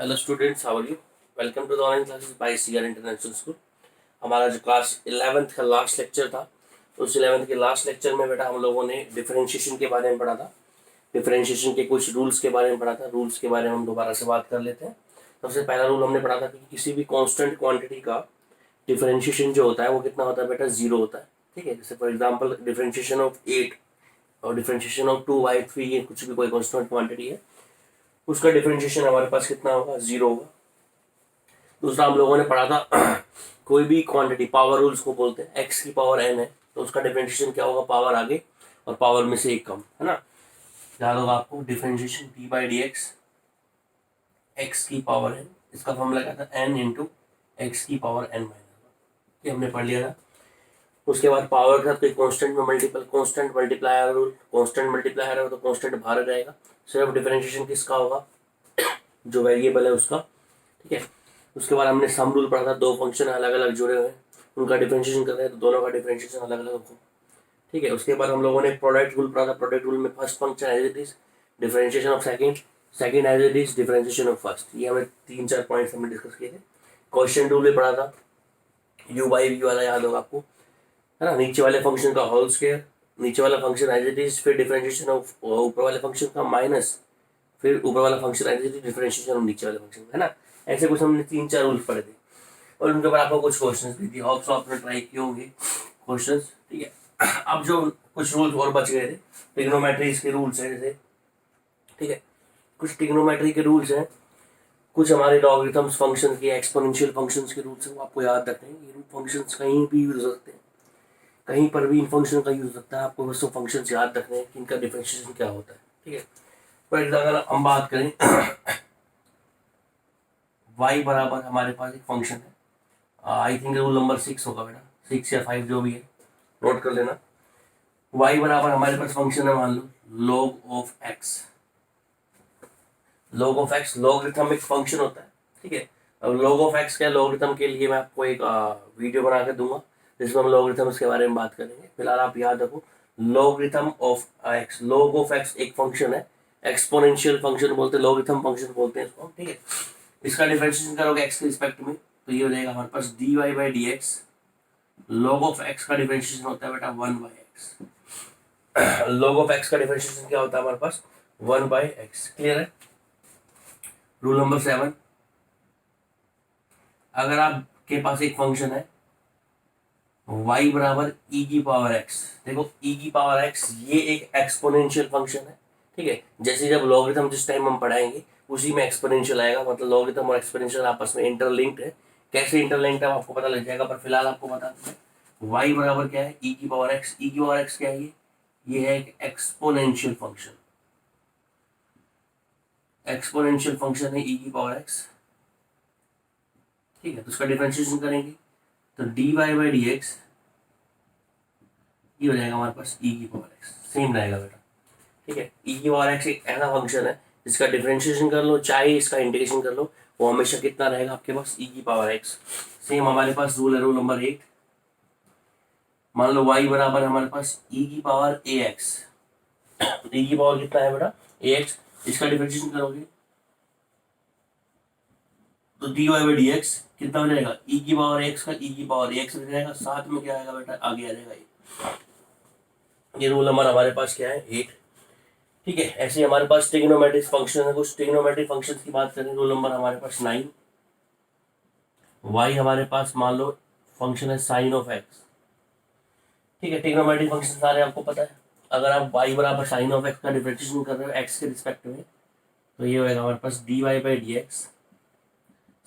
Hello students, how are you? Welcome to the online classes by CR international school. हमारा जो class 11th का last lecture था, उस 11th के last lecture में बेटा हम लोगों ने डिफरेंशिएशन के बारे में पढ़ा था। डिफरेंशिएशन के कुछ रूल्स के बारे में पढ़ा था। रूल्स के बारे में हम दोबारा से बात कर लेते हैं। सबसे पहला रूल हमने पढ़ा था कि किसी भी कांस्टेंट क्वांटिटी का डिफरेंशिएशन जो होता है वो कितना होता है बेटा, जीरो होता है। ठीक है, जैसे फॉर एग्जांपल डिफरेंशिएशन ऑफ 8 और डिफरेंशिएशन ऑफ 2/3, ये कुछ भी कोई कांस्टेंट क्वांटिटी है, उसका डिफरेंशिएशन हमारे पास कितना होगा, जीरो होगा। दूसरा हम लोगों ने पढ़ा था कोई भी क्वांटिटी, पावर रूल्स को बोलते हैं, एक्स की पावर एन है तो उसका डिफरेंशिएशन क्या होगा, पावर आगे और पावर में से एक कम, है ना। याद होगा आपको, differentiation D by d x, x की पावर एन, इसका फॉर्मूला क्या था, एन इंटू एक्स की पावर एन माइनस, ये हमने पढ़ लिया था। उसके बाद पावर के साथ कोई कांस्टेंट में multiple, constant multiplier rule, constant multiplier है तो कांस्टेंट बाहर रहेगा। सिर्फ डिफरेंशिएशन किसका होगा, जो वेरिएबल है उसका। ठीक है, उसके बाद हमने सम रूल पढ़ा था, दो फंक्शन अलग अलग जुड़े हुए हैं, उनका डिफरेंशिएशन कर रहे हैं तो दोनों का डिफरेंशिएशन अलग अलग हो। ठीक है, उसके बाद हम लोगों ने प्रोडक्ट रूल पढ़ा था। प्रोडक्ट रूल में first function as it is, differentiation of second, second as it is, differentiation of first. ये हमें 3-4 पॉइंट्स हमने डिस्कस किए थे। क्वेश्चन रूल भी पढ़ा था, यू बाई वी वाला, याद होगा आपको, है ना। नीचे वाले फंक्शन का होल स्क्वायर, नीचे वाला फंक्शन एज इट इज, फिर डिफरेंशिएशन ऑफ ऊपर वाले फंक्शन का माइनस, फिर ऊपर वाला function as it is, differentiation of नीचे वाले फंक्शन, है ना। ऐसे कुछ हमने 3-4 रूल्स पढ़े थे और उनके ऊपर आपको कुछ क्वेश्चंस भी दिए। होप सो आपने ट्राई किए होंगे क्वेश्चंस। ठीक है, अब जो कुछ रूल्स और बच गए थे, ट्रिग्नोमेट्री के रूल्स हैं जैसे, ठीक है, कुछ ट्रिग्नोमेट्री के रूल्स हैं, कुछ हमारे लॉगरिथम्स फंक्शन के, एक्सपोनेंशियल फंक्शंस के रूल्स हैं, वो आपको याद रखने हैं। ये फंक्शंस कहीं भी यूज हो सकते हैं, कहीं पर भी इन फंक्शन का यूज हो सकता है। आपको बस वो फंक्शंस याद रखने हैं कि इनका डिफरेंशिएशन क्या होता है। ठीक है, फॉर एग्जाम्पल हम बात करें y बराबर हमारे पास एक फंक्शन है, आई थिंक रूल नंबर 6 होगा बेटा, 6 या 5 जो भी है, नोट कर लेना। y बराबर हमारे पास फंक्शन है, मान लो log of x। log of x logarithmic function होता है। ठीक है, अब log ऑफ x क्या, लॉगरिथम के लिए मैं आपको एक वीडियो बना के दूंगा जिसमें हम लॉगरिथम्स के बारे में बात करेंगे। फिलहाल आप याद रखो, logarithm of x, log of x एक फंक्शन है, एक्सपोनेंशियल फंक्शन बोलते हैं, लॉगरिथम फंक्शन बोलते हैं इसको। ठीक है, इसका डिफरेंशिएशन करोगे x के रिस्पेक्ट में तो ये हो जाएगा हमारे पास dy by d x. log of x का डिफरेंशिएशन होता है बेटा 1 by x. log of x का डिफरेंशिएशन क्या होता है हमारे पास, 1 बाई एक्स। क्लियर है। रूल नंबर 7, अगर आपके पास एक फंक्शन है y बराबर e की पावर x, देखो e की पावर x ये एक एक्सपोनेंशियल फंक्शन है। ठीक है, जैसे जब लॉगरिथम जिस टाइम हम पढ़ाएंगे उसी में एक्सपोनेंशियल आएगा, मतलब लॉगरिथम और एक्सपोनेंशियल आपस में इंटरलिंक्ड है। कैसे इंटरलिंक्ड है आपको पता लग जाएगा, पर फिलहाल आपको बता दें y बराबर क्या है, e की पावर x। e की पावर x क्या है, ये है एक एक्सपोनेंशियल फंक्शन, एक्सपोनेंशियल फंक्शन है e की पावर x। ठीक है, तो उसका डिफरेंशिएशन करेंगे तो dy बाई डी एक्स, ये हो जाएगा हमारे पास e की पावर x, सेम रहेगा बेटा। ठीक है, e की पावर x एक ऐसा फंक्शन है जिसका डिफरेंशिएशन कर लो चाहे इसका इंटीग्रेशन कर लो, वो हमेशा कितना रहेगा आपके पास, e की पावर x। सेम हमारे पास रूल है, रूल नंबर 8, मान लो y बराबर हमारे पास e की पावर ax। e की पावर कितना है बेटा, ax, इसका डिफरेंशिएशन करोगे तो dy बाई डी एक्स कितना हो जाएगा, e की पावर x का e की पावर ax हो जाएगा, साथ में क्या आएगा बेटा, आगे आ जाएगा ये रूल नंबर हमारे पास क्या है, 8। ठीक है, ऐसे हमारे पास ट्रिग्नोमेट्रिक फंक्शन है, कुछ ट्रिग्नोमेट्रिक फंक्शन की बात करें, रूल नंबर हमारे पास 9। y हमारे पास मान लो फंक्शन है साइन ऑफ x। ठीक है, ट्रिग्नोमेट्रिक फंक्शन सारे आपको पता है। अगर आप y बराबर साइन ऑफ x का डिफरेंशिएशन कर रहे हो x के रिस्पेक्ट में तो ये होगा हमारे पास dy by d x,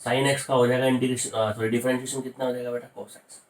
sine x का हो जाएगा इंटीग्रेशन, सॉरी डिफरेंशिएशन कितना हो जाएगा बेटा, cos x।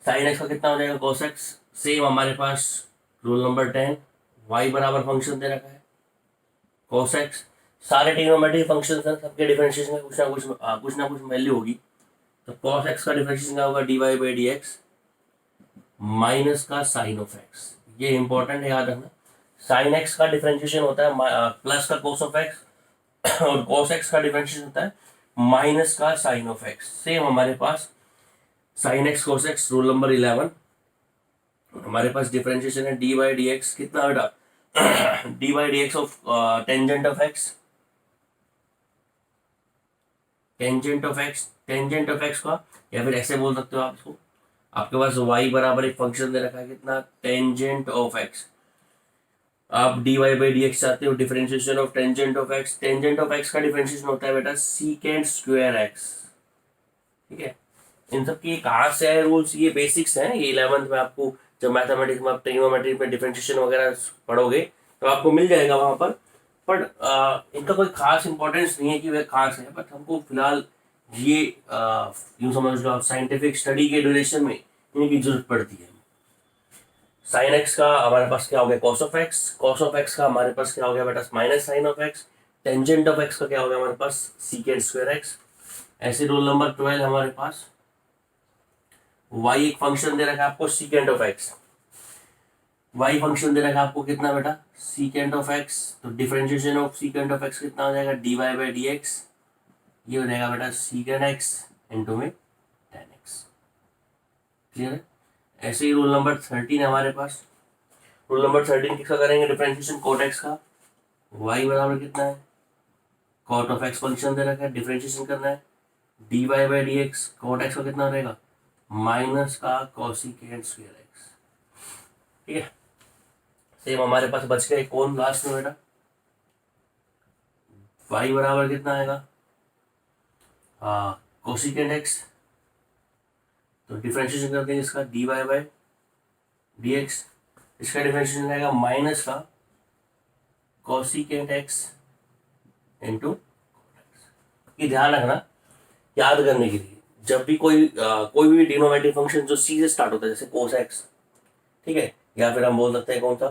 साइन x का कितना हो जाएगा, cos x। सेम हमारे पास रूल नंबर 10, y बराबर फंक्शन दे रखा है cos x। सारे ट्रिग्नोमेट्रिक फंक्शन हैं, सबके डिफरेंशिएशन में कुछ ना कुछ वैल्यू होगी, तो cos x का डिफरेंशिएशन क्या होगा, dy by d x minus का साइन ऑफ x। ये इंपॉर्टेंट है, याद रखना। साइन x का डिफरेंशिएशन होता है प्लस का cos ऑफ x और cos x का डिफरेंशिएशन होता है माइनस का साइन ऑफ x। सेम हमारे पास sine x cos x, rule number 11, हमारे पास डिफरेंशिएशन है डी बाई डी एक्स, कितना बेटा, d by d x of tangent of x tangent of x, tangent of x का, या फिर ऐसे बोल सकते हो आप इसको, आपके पास y बराबर एक फंक्शन दे रखा है कितना, टेंजेंट ऑफ एक्स। आप dy बाई डी एक्स चाहते हो, differentiation of tangent of x, tangent of x का डिफरेंशिएशन होता है बेटा सीकेंड स्क्वायर एक्स। ठीक है, इन सब की कहाँ से है रूल्स, ये बेसिक्स हैं, ये 11th में आपको जब मैथमेटिक्स में आप ट्रिग्नोमेट्री में डिफरेंशिएशन वगैरह पढ़ोगे तो आपको मिल जाएगा वहां पर। बट इनका कोई खास इंपॉर्टेंस नहीं है कि वह खास है, बट हमको फिलहाल ये यूँ समझ लो आप साइंटिफिक स्टडी के ड्यूरेशन में इनकी जरूरत पड़ती है। साइन एक्स का हमारे पास क्या हो गया, cos of x, cos of x का हमारे पास क्या हो गया बेटा minus sine of x, tangent of x का क्या हो गया हमारे पास सीकेंड स्क्वायर एक्स। ऐसे रूल नंबर 12 हमारे पास y एक फंक्शन दे रखा है आपको secant of x, y function दे रखा है आपको कितना बेटा सीकेंड ऑफ एक्स, तो differentiation of secant of x कितना हो जाएगा dy बाई डी एक्स, ये हो जाएगा बेटा सीकेंड एक्स इंटू में टेन एक्स। क्लियर है। ऐसे ही रूल नंबर 13 हमारे पास, रूल नंबर 13 किसका करेंगे डिफरेंशिएशन कोट एक्स का, y बराबर कितना है कॉट ऑफ एक्स फंक्शन दे रखा है, डिफरेंशिएशन करना है dy by d x, cot x का कितना रहेगा माइनस का कोसिकेंड स्क्वायर एक्स। ठीक है, सेम हमारे पास बच गया कौन लास्ट में बेटा, y बराबर कितना आएगा कोसिकेंड एक्स, तो डिफरेंशिएशन कर देंगे इसका dy बाई डी एक्स, इसका डिफरेंशिएशन रहेगा माइनस का कोसिकेंड एक्स इंटू, ये ध्यान रखना याद करने के लिए, जब भी कोई भी ट्रिग्नोमेट्री फंक्शन जो सी से स्टार्ट होता है जैसे कोस एक्स, ठीक है, या फिर हम बोल सकते हैं कौन सा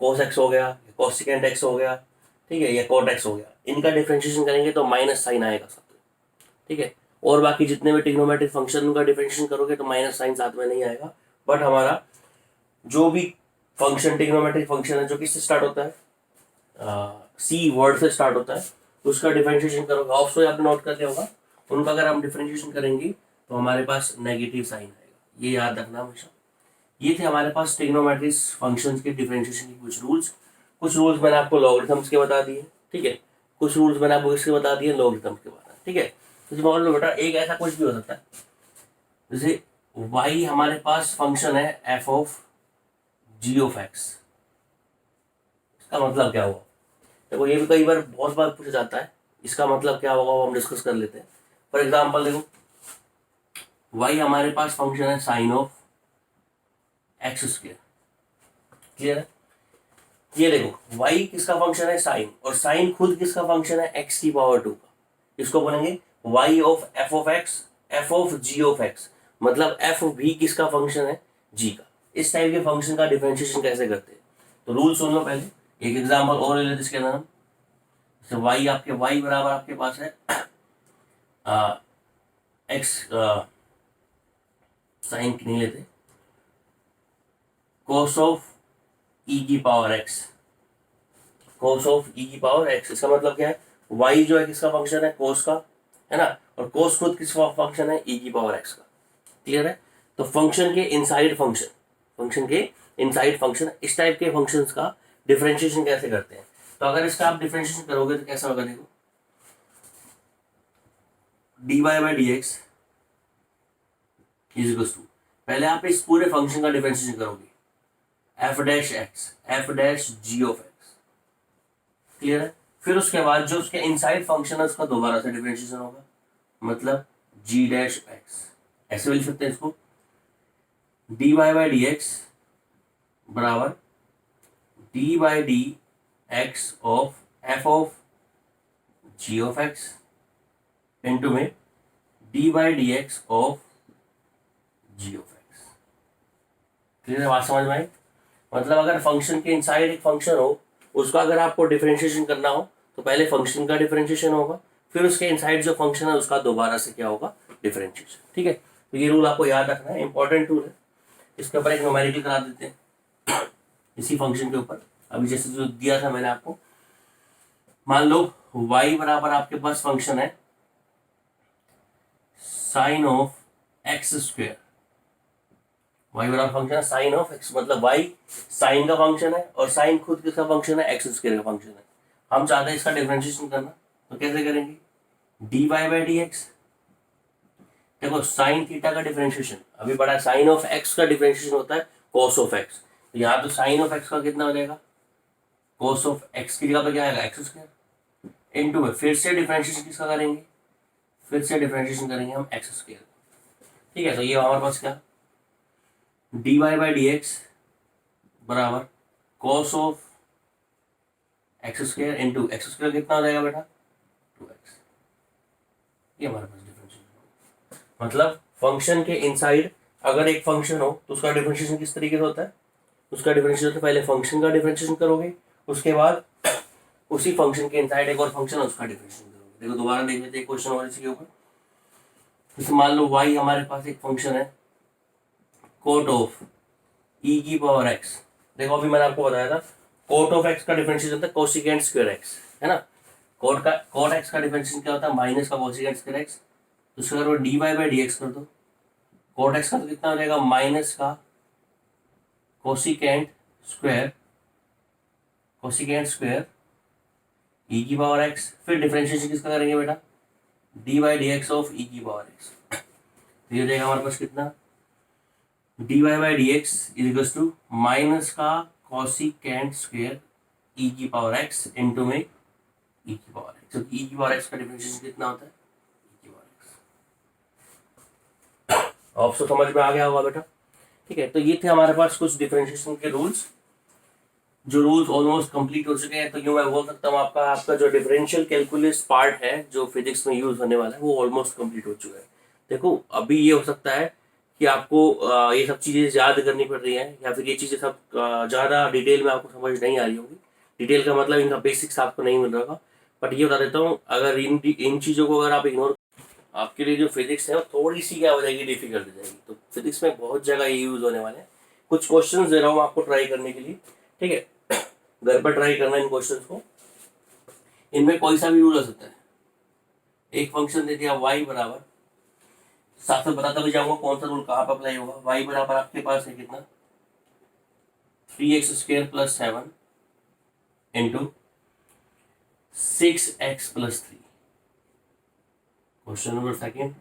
कोस एक्स हो गया, कोसिकेंड एक्स हो गया, ठीक है, या कोट एक्स हो गया, इनका डिफरेंशिएशन करेंगे तो माइनस साइन आएगा साथ में। ठीक है, और बाकी जितने भी ट्रिग्नोमेट्रिक फंक्शन का डिफरेंशिएशन करोगे तो माइनस साइन साथ में नहीं आएगा। बट हमारा जो भी फंक्शन ट्रिग्नोमेट्रिक फंक्शन है जो किससे स्टार्ट होता है सी वर्ड से स्टार्ट होता है, उसका डिफरेंशिएशन करोगे, ऑप्शन आपने नोट कर लिया होगा, उनका अगर हम डिफरेंशिएशन करेंगे तो हमारे पास नेगेटिव साइन आएगा, ये याद रखना हमेशा। ये थे हमारे पास ट्रिग्नोमेट्रिक फंक्शंस के डिफरेंशिएशन के कुछ रूल्स। कुछ रूल्स मैंने आपको लॉगरिथम्स के बता दिए, ठीक है, कुछ रूल्स मैंने आपको इसके बता दिए लॉगरिथम्स के बता, ठीक है। तो मान लो बेटा एक ऐसा कुछ भी हो सकता है, जैसे y हमारे पास फंक्शन है f of g of x, इसका मतलब क्या हुआ, देखो ये भी कई बार बहुत बार पूछा जाता है, इसका मतलब क्या होगा वो हम डिस्कस कर लेते हैं। फॉर एग्जाम्पल देखो y हमारे पास फंक्शन है sine of x square, clear है। ये देखो y किसका फंक्शन है साइन, और साइन खुद किसका फंक्शन है x की पावर 2 का, इसको बोलेंगे y of f of x, f of g of x, मतलब f भी किसका फंक्शन है g का। इस टाइप के फंक्शन का डिफरेंशिएशन कैसे करते हैं, तो रूल सुन लो पहले, एक एग्जांपल और ले लेते इसके अंदर हम, जैसे y आपके y बराबर आपके पास है x साइन नहीं लेते, cos ऑफ e की power x, cos of e की पावर x, इसका मतलब क्या है y जो है किसका फंक्शन है cos का, है ना, और cos खुद किसका फंक्शन है e की पावर x का, क्लियर है। तो फंक्शन के इनसाइड फंक्शन, फंक्शन के इनसाइड फंक्शन, इस टाइप के फंक्शंस का डिफरेंशिएशन कैसे करते हैं, तो अगर इसका आप डिफरेंशिएशन करोगे तो कैसा होगा, देखो dy by d x is equal to, पहले आप इस पूरे फंक्शन का डिफरेंशिएशन करोगे f dash x, f dash g of x, clear है। फिर उसके बाद जो उसके इनसाइड फंक्शन है उसका दोबारा से डिफरेंशिएशन होगा, मतलब g डैश x, ऐसे भी लिख सकते हैं इसको, dy बाई डी एक्स बराबर d by d x of f of g of x into में d by d x of g of x, clear है, बात समझ में आई। मतलब अगर फंक्शन के इनसाइड एक फंक्शन हो, उसका अगर आपको डिफरेंशिएशन करना हो तो पहले फंक्शन का डिफरेंशिएशन होगा, फिर उसके इनसाइड जो फंक्शन है उसका दोबारा से क्या होगा डिफरेंशिएशन, ठीक है। तो ये रूल आपको याद रखना है, इंपॉर्टेंट रूल है। इसके ऊपर एक न्यूमेरिकल करा देते हैं इसी फंक्शन के ऊपर, अभी जैसे जो दिया था मैंने आपको, मान लो y बराबर आपके पास फंक्शन है sine of x square, y बराबर फंक्शन है साइन ऑफ x, मतलब y साइन का फंक्शन है और साइन खुद किसका फंक्शन है एक्स स्क्वायर का फंक्शन है। हम चाहते हैं इसका डिफरेंशिएशन करना, तो कैसे करेंगे, dy बाई डी एक्स देखो साइन थीटा का डिफरेंशिएशन अभी बड़ा, साइन ऑफ एक्स का डिफरेंशिएशन होता है कॉस ऑफ एक्स, तो यहाँ तो साइन ऑफ एक्स का कितना हो जाएगा, कॉस ऑफ एक्स की जगह पर क्या आएगा एक्स स्क्वायर, इनटू में फिर से डिफरेंशिएशन किसका करेंगे, फिर से डिफरेंशिएशन करेंगे हम एक्स स्क्वायर। ठीक है, तो ये हमारे पास क्या, d y by d x बराबर cos of x square into x square कितना हो जाएगा बेटा 2x। ये हमारे पास डिफरेंशिएशन, मतलब फंक्शन के इनसाइड अगर एक फंक्शन हो तो उसका डिफरेंशिएशन किस तरीके से होता है, उसका डिफरेंशिएशन पहले फंक्शन का डिफरेंशिएशन करोगे, उसके बाद उसी फंक्शन के इनसाइड एक और फंक्शन है उसका डिफरेंशिएशन करोगे। देखो दोबारा देख लेते हैं क्वेश्चन और इसके ऊपर, जैसे मान लो y हमारे पास एक फंक्शन है कोट ऑफ e की पावर x। देखो अभी मैंने आपको बताया था कोट ऑफ x का डिफरेंशिएशन होता है कोसिकेंट स्क्वायर x, है ना। कोट x का डिफरेंशिएशन क्या होता है, माइनस का कोसिकेंट स्क्वायर x। तो उसको अगर d y by d x कर दो, कोट x का तो कितना हो जाएगा, माइनस का कोसिकेंट स्क्वायर e की पावर x, फिर डिफरेंशिएशन किसका करेंगे बेटा, d by d x of e की पावर x। तो ये हो जाएगा हमारे पास कितना, d y by d x is equal to minus का कोसिकेंट स्क्वायर e की पावर x इंटू में e की पावर x। तो e की पावर x का डिफरेंशिएशन कितना होता है, e की पावर x। आपको समझ में आ गया होगा बेटा। ठीक है, तो ये थे हमारे पास कुछ डिफरेंशिएशन के रूल्स, जो रूल्स ऑलमोस्ट कंप्लीट हो चुके हैं। तो यूँ मैं बोल सकता हूँ आपका जो डिफरेंशियल कैलकुलस पार्ट है जो फिजिक्स में यूज होने वाला है वो ऑलमोस्ट कंप्लीट हो चुका है। देखो अभी ये हो सकता है कि आपको ये सब चीज़ें याद करनी पड़ रही हैं, या फिर ये चीज़ें सब ज़्यादा डिटेल में आपको समझ नहीं आ रही होगी। डिटेल का मतलब इनका बेसिक्स आपको नहीं मिल रहा, बट ये बता देता हूँ, अगर इन चीज़ों को अगर आप इग्नोर, आपके लिए जो फिजिक्स है वो थोड़ी सी क्या हो जाएगी, डिफिकल्ट हो जाएगी। तो फिजिक्स में बहुत जगह ये यूज़ होने वाले हैं। कुछ क्वेश्चन दे रहा हूँ आपको ट्राई करने के लिए, ठीक है, घर पर ट्राई करना इन क्वेश्चन को। इनमें कोई सा भी रूल हो सकता है। एक फंक्शन दे दिया y बराबर, साथ में बताता भी जाऊंगा कौन सा रूल कहाँ पर अप्लाई होगा। y बराबर आपके पास है कितना, 3x square plus 7 into 6x plus 3। Question number second,